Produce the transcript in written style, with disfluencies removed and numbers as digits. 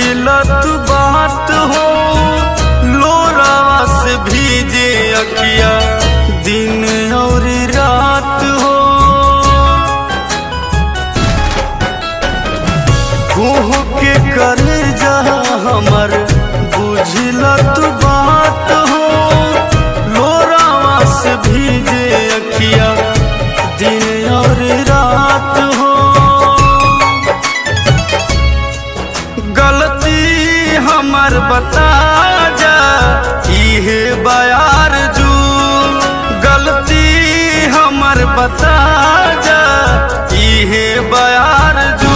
बुझलत बात हो, लोरावा से भीजे अखिया दिन और रात हो। कुह के कर जा हमर बुझलत बात हो, लोरावा से भीजे अखिया दिन और रात हो। गलती हमर बता जा इहे बयार जू, गलती हमर बता जा इहे बयार जू।